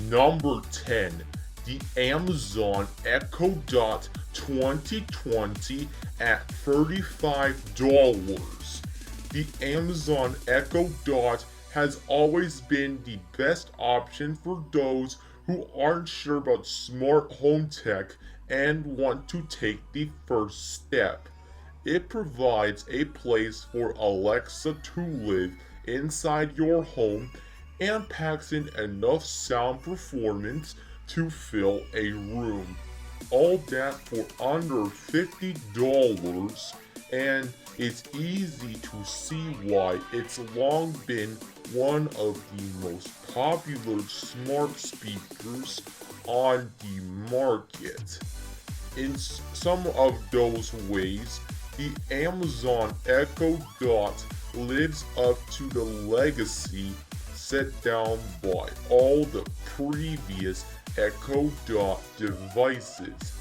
Number 10, the Amazon Echo Dot 2020 at $35. The Amazon Echo Dot has always been the best option for those who aren't sure about smart home tech and want to take the first step. It provides a place for Alexa to live inside your home and packs in enough sound performance to fill a room. All that for under $50, and it's easy to see why it's long been one of the most popular smart speakers on the market. In some of those ways, the Amazon Echo Dot lives up to the legacy set down by all the previous Echo Dot devices.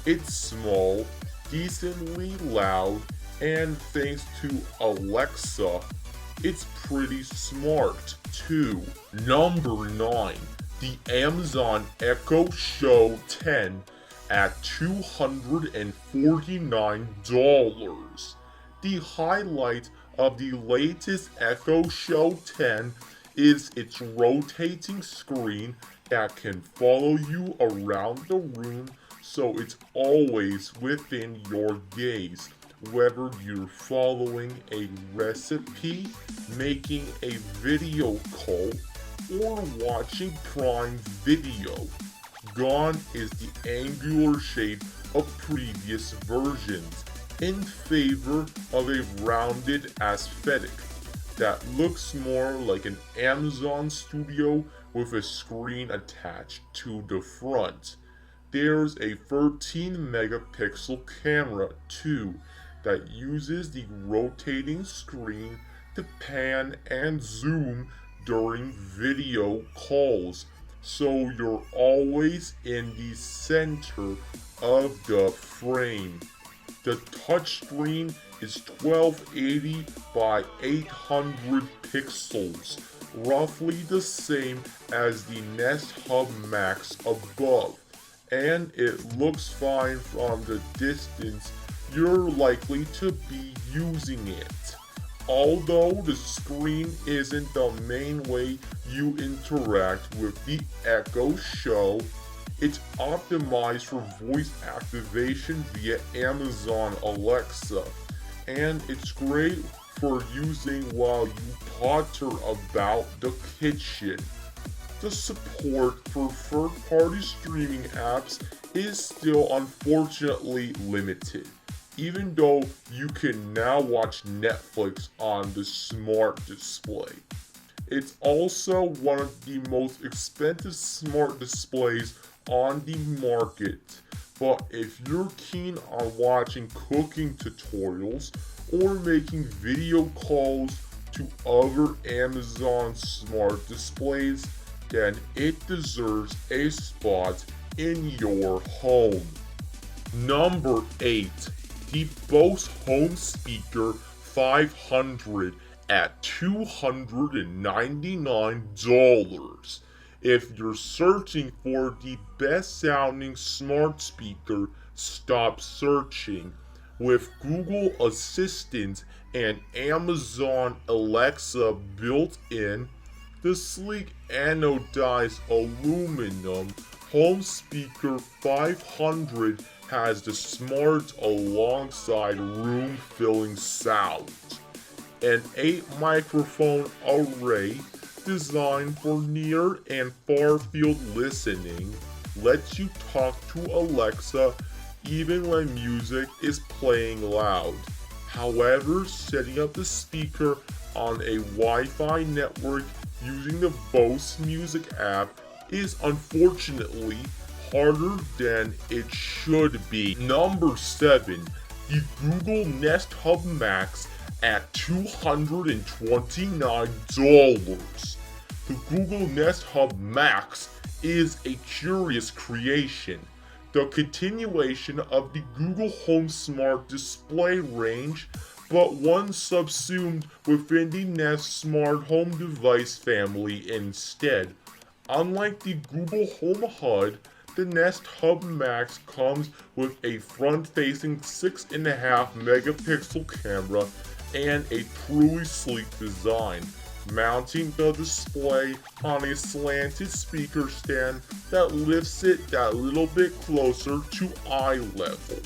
It's small, decently loud, and thanks to Alexa, it's pretty smart too. Number 9, the Amazon Echo Show 10 at $249. The highlight of the latest Echo Show 10 is its rotating screen that can follow you around the room, so it's always within your gaze. Whether you're following a recipe, making a video call, or watching Prime Video, gone is the angular shape of previous versions in favor of a rounded aesthetic that looks more like an Amazon studio with a screen attached to the front. There's a 13 megapixel camera too that uses the rotating screen to pan and zoom during video calls, so you're always in the center of the frame. The touchscreen is 1280 by 800 pixels, roughly the same as the Nest Hub Max above, and it looks fine from the distance you're likely to be using it. Although the screen isn't the main way you interact with the Echo Show, it's optimized for voice activation via Amazon Alexa, and it's great for using while you potter about the kitchen. The support for third-party streaming apps is still unfortunately limited, even though you can now watch Netflix on the smart display. It's also one of the most expensive smart displays on the market, but if you're keen on watching cooking tutorials or making video calls to other Amazon smart displays, then it deserves a spot in your home. Number 8, the Bose Home Speaker 500 at $299. If you're searching for the best sounding smart speaker, stop searching. With Google Assistant and Amazon Alexa built in, the sleek anodized aluminum Home Speaker 500 has the smart alongside room filling sound. An 8 microphone array designed for near and far field listening lets you talk to Alexa even when music is playing loud. However, setting up the speaker on a Wi-Fi network using the Bose Music app is unfortunately harder than it should be. Number 7, the Google Nest Hub Max at $229. The Google Nest Hub Max is a curious creation, the continuation of the Google Home Smart Display range, but one subsumed within the Nest Smart Home Device family instead. Unlike the Google Home HUD, the Nest Hub Max comes with a front-facing 6.5 megapixel camera and a truly sleek design, mounting the display on a slanted speaker stand that lifts it that little bit closer to eye level.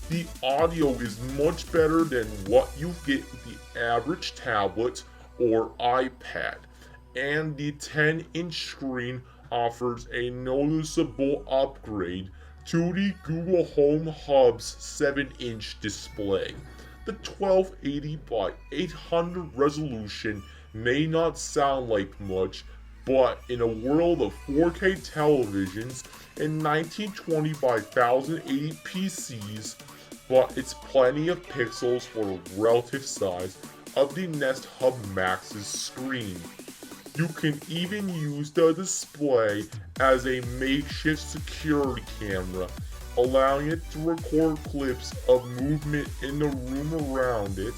The audio is much better than what you get with the average tablet or iPad, and the 10-inch screen offers a noticeable upgrade to the Google Home Hub's 7-inch display. The 1280 by 800 resolution may not sound like much, but in a world of 4K televisions and 1920 by 1080 PCs, but it's plenty of pixels for the relative size of the Nest Hub Max's screen. You can even use the display as a makeshift security camera, allowing it to record clips of movement in the room around it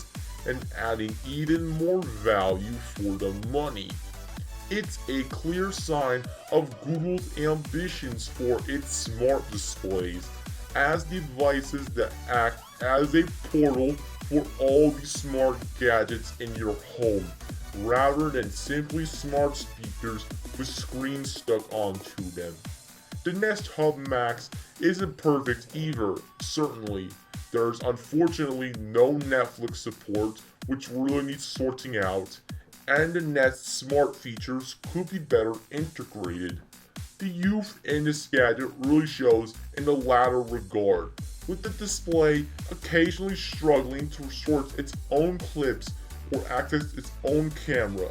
and adding even more value for the money. It's a clear sign of Google's ambitions for its smart displays as devices that act as a portal for all the smart gadgets in your home, rather than simply smart speakers with screens stuck onto them. The Nest Hub Max isn't perfect either, certainly. There's unfortunately no Netflix support, which really needs sorting out, and the Nest smart features could be better integrated. The youth in this gadget really shows in the latter regard, with the display occasionally struggling to sort its own clips or access its own camera,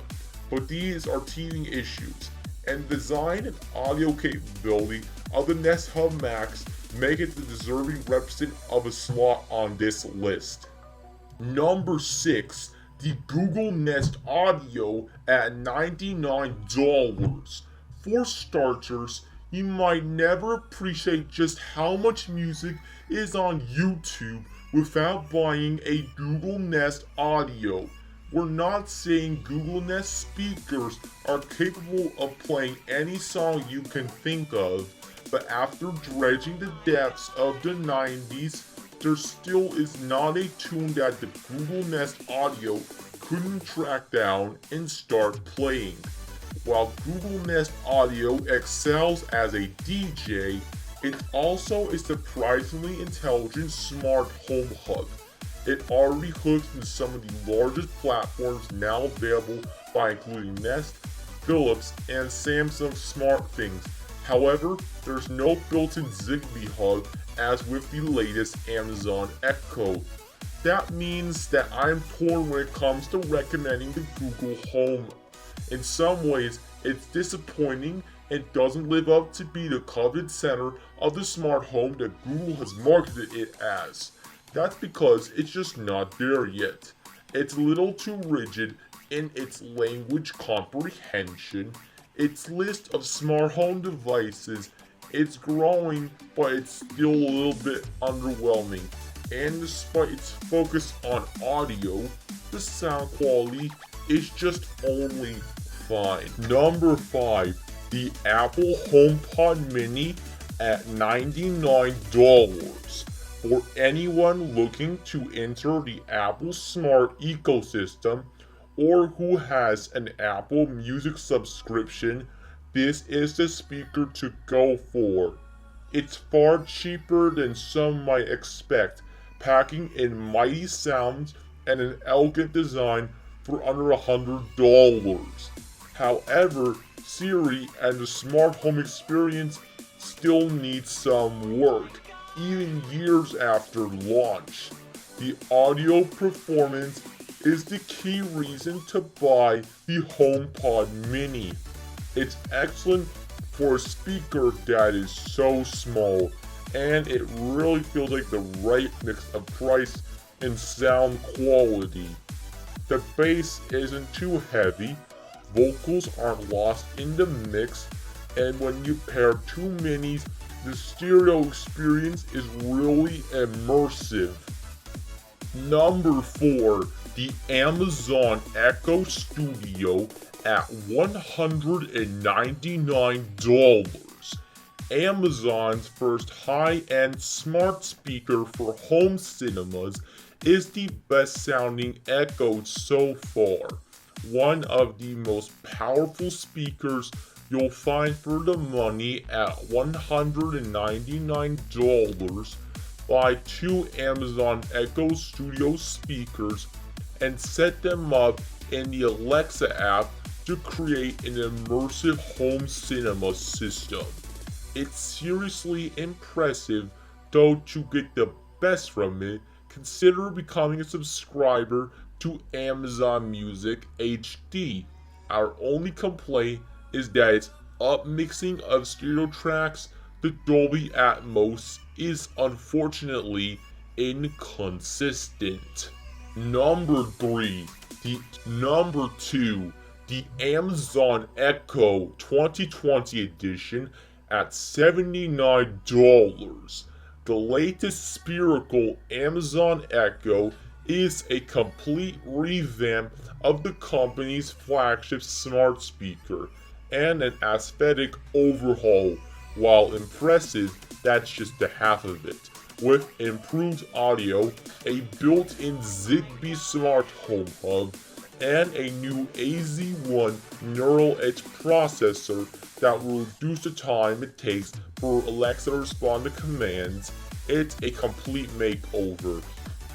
but these are teething issues, and the design and audio capability of the Nest Hub Max make it the deserving representative of a slot on this list. Number 6, the Google Nest Audio at $99. For starters, you might never appreciate just how much music is on YouTube without buying a Google Nest Audio. We're not saying Google Nest speakers are capable of playing any song you can think of, but after dredging the depths of the 90s, there still is not a tune that the Google Nest Audio couldn't track down and start playing. While Google Nest Audio excels as a DJ, it's also a surprisingly intelligent smart home hub. It already hooks into some of the largest platforms now available by including Nest, Philips, and Samsung SmartThings. However, there's no built-in Zigbee hub as with the latest Amazon Echo. That means that I'm torn when it comes to recommending the Google Home. In some ways, it's disappointing and doesn't live up to be the coveted center of the smart home that Google has marketed it as. That's because it's just not there yet. It's a little too rigid in its language comprehension. Its list of smart home devices, it's growing, but it's still a little bit underwhelming. And despite its focus on audio, the sound quality is just only fine. Number 5, the Apple HomePod Mini at $99. For anyone looking to enter the Apple Smart ecosystem or who has an Apple Music subscription, this is the speaker to go for. It's far cheaper than some might expect, packing in mighty sounds and an elegant design for under $100. However, Siri and the smart home experience still need some work, even years after launch. The audio performance is the key reason to buy the HomePod Mini. It's excellent for a speaker that is so small, and it really feels like the right mix of price and sound quality. The bass isn't too heavy, vocals aren't lost in the mix, and when you pair two minis, the stereo experience is really immersive. Number 4, the Amazon Echo Studio at $199. Amazon's first high-end smart speaker for home cinemas is the best-sounding Echo so far. One of the most powerful speakers you'll find for the money at $199. Buy 2 Amazon Echo Studio speakers and set them up in the Alexa app to create an immersive home cinema system. It's seriously impressive, though to get the best from it, consider becoming a subscriber to Amazon Music HD. Our only complaint is that its upmixing of stereo tracks to Dolby Atmos is unfortunately inconsistent. Number 2, the Amazon Echo 2020 edition at $79. The latest spherical Amazon Echo is a complete revamp of the company's flagship smart speaker and an aesthetic overhaul. While impressive, that's just the half of it. With improved audio, a built-in Zigbee smart home hub, and a new AZ1 neural edge processor that will reduce the time it takes for Alexa to respond to commands, it's a complete makeover.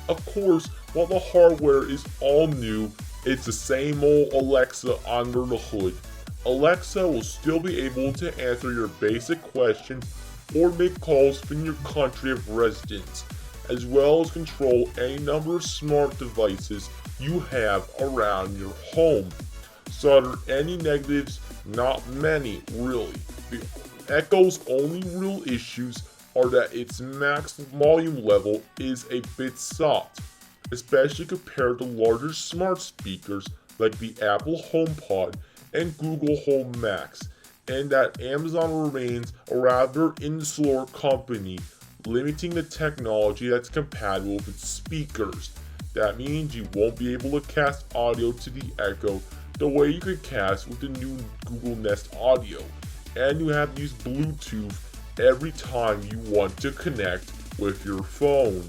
Of course, while the hardware is all new, it's the same old Alexa under the hood. Alexa will still be able to answer your basic questions or make calls from your country of residence, as well as control any number of smart devices you have around your home. So are there any negatives? Not many, really. The Echo's only real issues are that its max volume level is a bit soft, especially compared to larger smart speakers like the Apple HomePod and Google Home Max, and that Amazon remains a rather insular company, limiting the technology that's compatible with its speakers. That means you won't be able to cast audio to the Echo the way you could cast with the new Google Nest Audio, and you have to use Bluetooth every time you want to connect with your phone.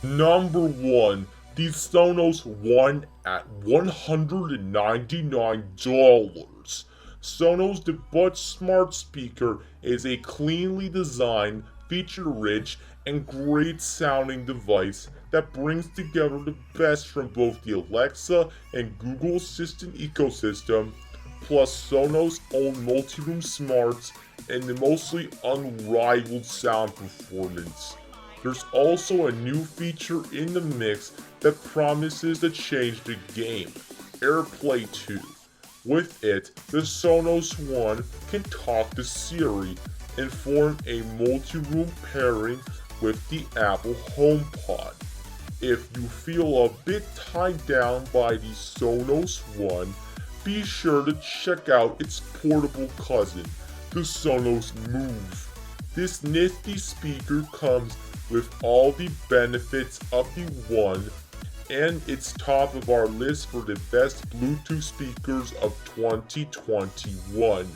Number 1, the Sonos One at $199. Sonos the Buds Smart Speaker is a cleanly designed, feature-rich, and great-sounding device that brings together the best from both the Alexa and Google Assistant ecosystem, plus Sonos' own multi-room smarts and the mostly unrivaled sound performance. There's also a new feature in the mix that promises to change the game, AirPlay 2. With it, the Sonos One can talk to Siri and form a multi-room pairing with the Apple HomePod. If you feel a bit tied down by the Sonos One, be sure to check out its portable cousin, the Sonos Move. This nifty speaker comes with all the benefits of the One, and it's top of our list for the best Bluetooth speakers of 2021.